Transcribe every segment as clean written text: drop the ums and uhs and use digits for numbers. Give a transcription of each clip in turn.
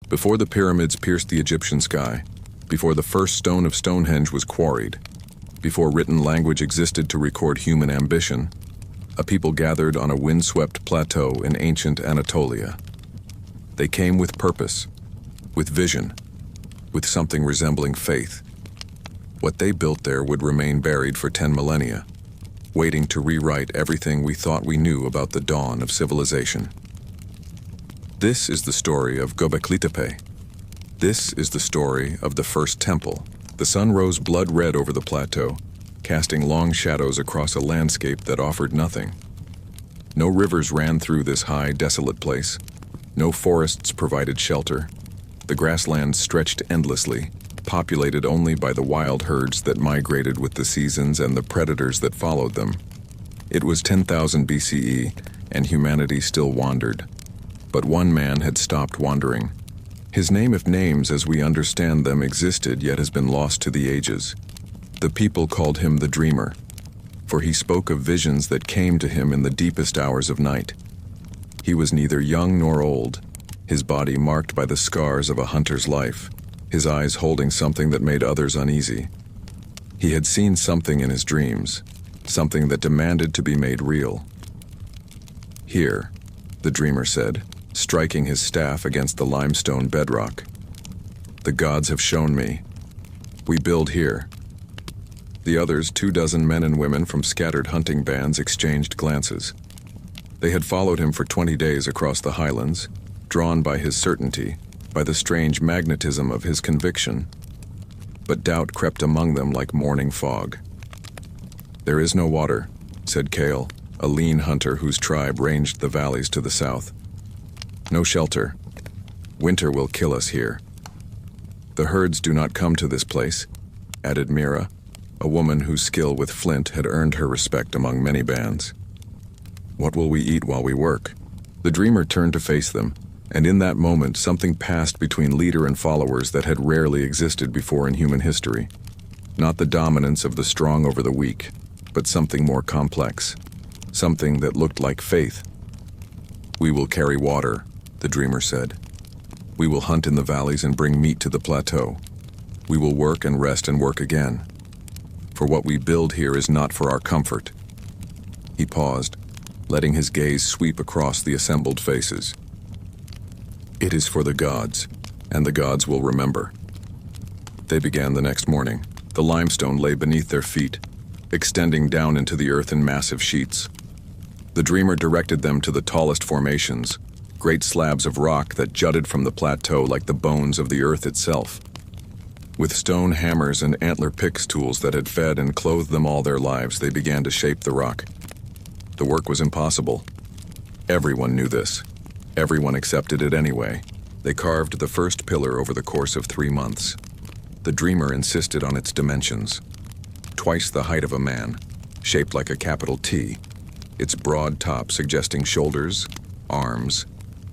Before the pyramids pierced the Egyptian sky, before the first stone of Stonehenge was quarried, before written language existed to record human ambition, a people gathered on a windswept plateau in ancient Anatolia. They came with purpose, with vision, with something resembling faith. What they built there would remain buried for 10 millennia, waiting to rewrite everything we thought we knew about the dawn of civilization. This is the story of Göbekli Tepe. This is the story of the first temple. The sun rose blood red over the plateau, casting long shadows across a landscape that offered nothing. No rivers ran through this high, desolate place. No forests provided shelter. The grasslands stretched endlessly, populated only by the wild herds that migrated with the seasons and the predators that followed them. It was 10,000 BCE, and humanity still wandered. But one man had stopped wandering. His name of names as we understand them existed yet has been lost to the ages. The people called him the Dreamer, for he spoke of visions that came to him in the deepest hours of night. He was neither young nor old, his body marked by the scars of a hunter's life, his eyes holding something that made others uneasy. He had seen something in his dreams, something that demanded to be made real. "Here," the Dreamer said, striking his staff against the limestone bedrock. "The gods have shown me. We build here." The others, 24 men and women from scattered hunting bands, exchanged glances. They had followed him for 20 days across the highlands, drawn by his certainty, by the strange magnetism of his conviction. But doubt crept among them like morning fog. "There is no water," said Kale, a lean hunter whose tribe ranged the valleys to the south. "No shelter. Winter will kill us here." "The herds do not come to this place," added Mira, a woman whose skill with flint had earned her respect among many bands. "What will we eat while we work?" The Dreamer turned to face them, and in that moment something passed between leader and followers that had rarely existed before in human history. Not the dominance of the strong over the weak, but something more complex, something that looked like faith. "We will carry water," the Dreamer said. "We will hunt in the valleys and bring meat to the plateau. We will work and rest and work again. For what we build here is not for our comfort." He paused, letting his gaze sweep across the assembled faces. "It is for the gods, and the gods will remember." They began the next morning. The limestone lay beneath their feet, extending down into the earth in massive sheets. The Dreamer directed them to the tallest formations, great slabs of rock that jutted from the plateau like the bones of the earth itself. With stone hammers and antler picks tools that had fed and clothed them all their lives, they began to shape the rock. The work was impossible. Everyone knew this. Everyone accepted it anyway. They carved the first pillar over the course of 3 months. The Dreamer insisted on its dimensions. Twice the height of a man, shaped like a capital T, its broad top suggesting shoulders, arms,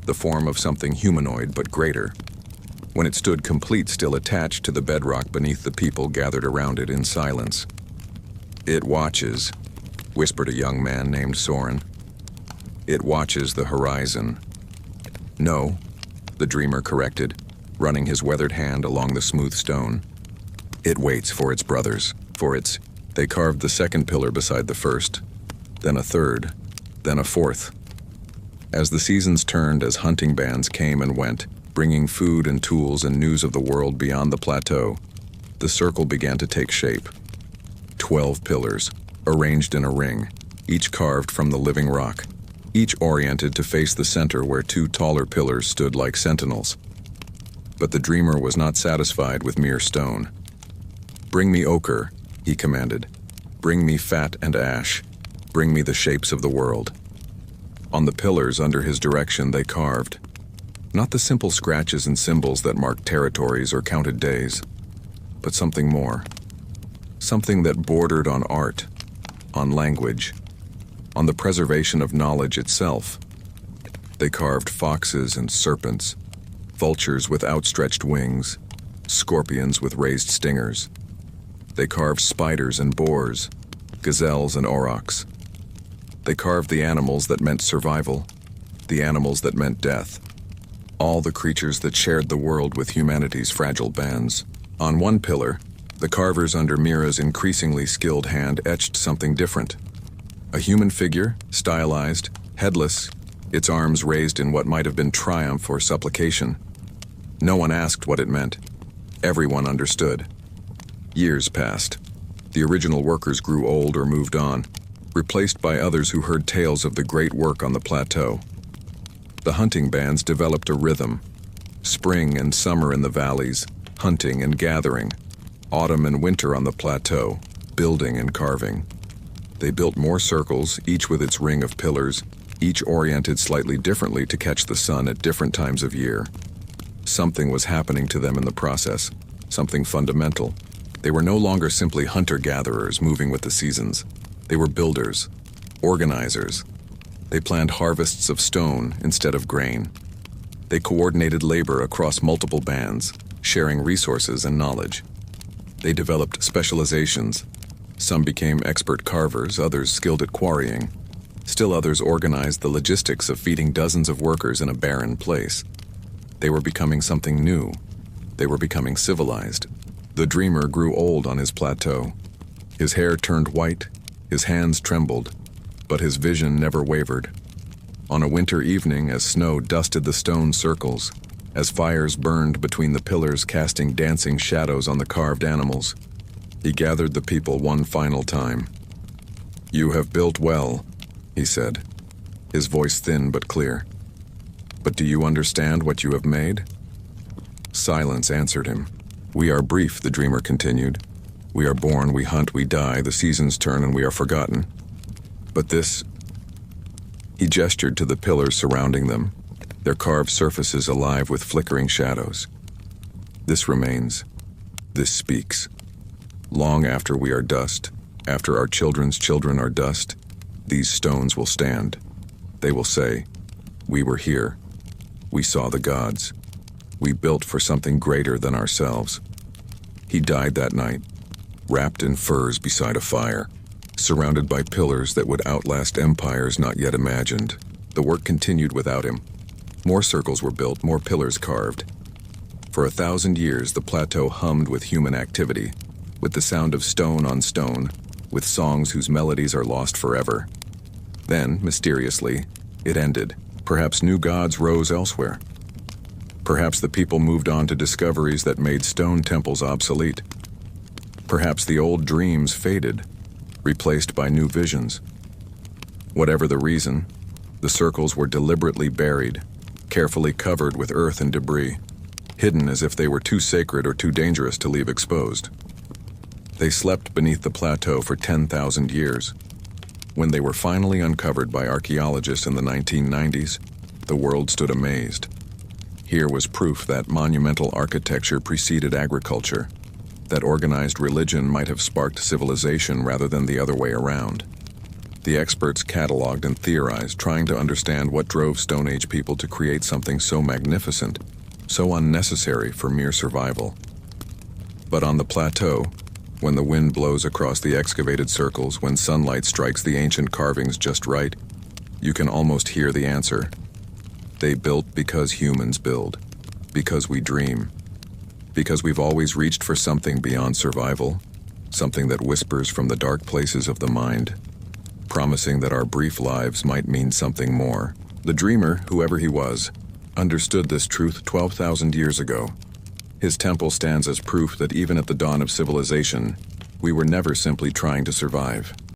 the form of something humanoid but greater. When it stood complete, still attached to the bedrock beneath, the people gathered around it in silence. "It watches," whispered a young man named Soren. "It watches the horizon." "No," the Dreamer corrected, running his weathered hand along the smooth stone. "It waits for its brothers, for its..." They carved the second pillar beside the first, then a third, then a fourth. As the seasons turned, as hunting bands came and went, bringing food and tools and news of the world beyond the plateau, the circle began to take shape. 12 pillars, arranged in a ring, each carved from the living rock, each oriented to face the center where 2 taller pillars stood like sentinels. But the Dreamer was not satisfied with mere stone. "Bring me ochre," he commanded. "Bring me fat and ash. Bring me the shapes of the world." On the pillars under his direction they carved, not the simple scratches and symbols that marked territories or counted days, but something more. Something that bordered on art, on language, on the preservation of knowledge itself. They carved foxes and serpents, vultures with outstretched wings, scorpions with raised stingers. They carved spiders and boars, gazelles and aurochs. They carved the animals that meant survival, the animals that meant death. all the creatures that shared the world with humanity's fragile bands. On one pillar, the carvers under Mira's increasingly skilled hand etched something different. A human figure, stylized, headless, its arms raised in what might have been triumph or supplication. No one asked what it meant. Everyone understood. Years passed. The original workers grew old or moved on, replaced by others who heard tales of the great work on the plateau. The hunting bands developed a rhythm. Spring and summer in the valleys, hunting and gathering. Autumn and winter on the plateau, building and carving. They built more circles, each with its ring of pillars, each oriented slightly differently to catch the sun at different times of year. Something was happening to them in the process, something fundamental. They were no longer simply hunter-gatherers moving with the seasons. They were builders, organizers. They planned harvests of stone instead of grain. They coordinated labor across multiple bands, sharing resources and knowledge. They developed specializations. Some became expert carvers, others skilled at quarrying. Still others organized the logistics of feeding dozens of workers in a barren place. They were becoming something new. They were becoming civilized. The dreamer grew old on his plateau. His hair turned white, his hands trembled, but his vision never wavered. On a winter evening, as snow dusted the stone circles, as fires burned between the pillars casting dancing shadows on the carved animals, he gathered the people one final time. "You have built well," he said, his voice thin but clear. "But do you understand what you have made?" Silence answered him. "We are brief," the dreamer continued. "We are born, we hunt, we die, the seasons turn, and we are forgotten. But this..." He gestured to the pillars surrounding them, their carved surfaces alive with flickering shadows. "This remains. This speaks. Long after we are dust, after our children's children are dust, these stones will stand. They will say, 'We were here. We saw the gods. We built for something greater than ourselves.'" He died that night, wrapped in furs beside a fire, surrounded by pillars that would outlast empires not yet imagined. The work continued without him. More circles were built, more pillars carved. For 1,000 years, the plateau hummed with human activity, with the sound of stone on stone, with songs whose melodies are lost forever. Then, mysteriously, it ended. Perhaps new gods rose elsewhere. Perhaps the people moved on to discoveries that made stone temples obsolete. Perhaps the old dreams faded, replaced by new visions. Whatever the reason, the circles were deliberately buried, carefully covered with earth and debris, hidden as if they were too sacred or too dangerous to leave exposed. They slept beneath the plateau for 10,000 years. When they were finally uncovered by archaeologists in the 1990s, the world stood amazed. Here was proof that monumental architecture preceded agriculture, that organized religion might have sparked civilization rather than the other way around. The experts cataloged and theorized, trying to understand what drove Stone Age people to create something so magnificent, so unnecessary for mere survival. But on the plateau, when the wind blows across the excavated circles, when sunlight strikes the ancient carvings just right, you can almost hear the answer. They built because humans build, because we dream, because we've always reached for something beyond survival, something that whispers from the dark places of the mind, promising that our brief lives might mean something more. The dreamer, whoever he was, understood this truth 12,000 years ago. His temple stands as proof that even at the dawn of civilization, we were never simply trying to survive.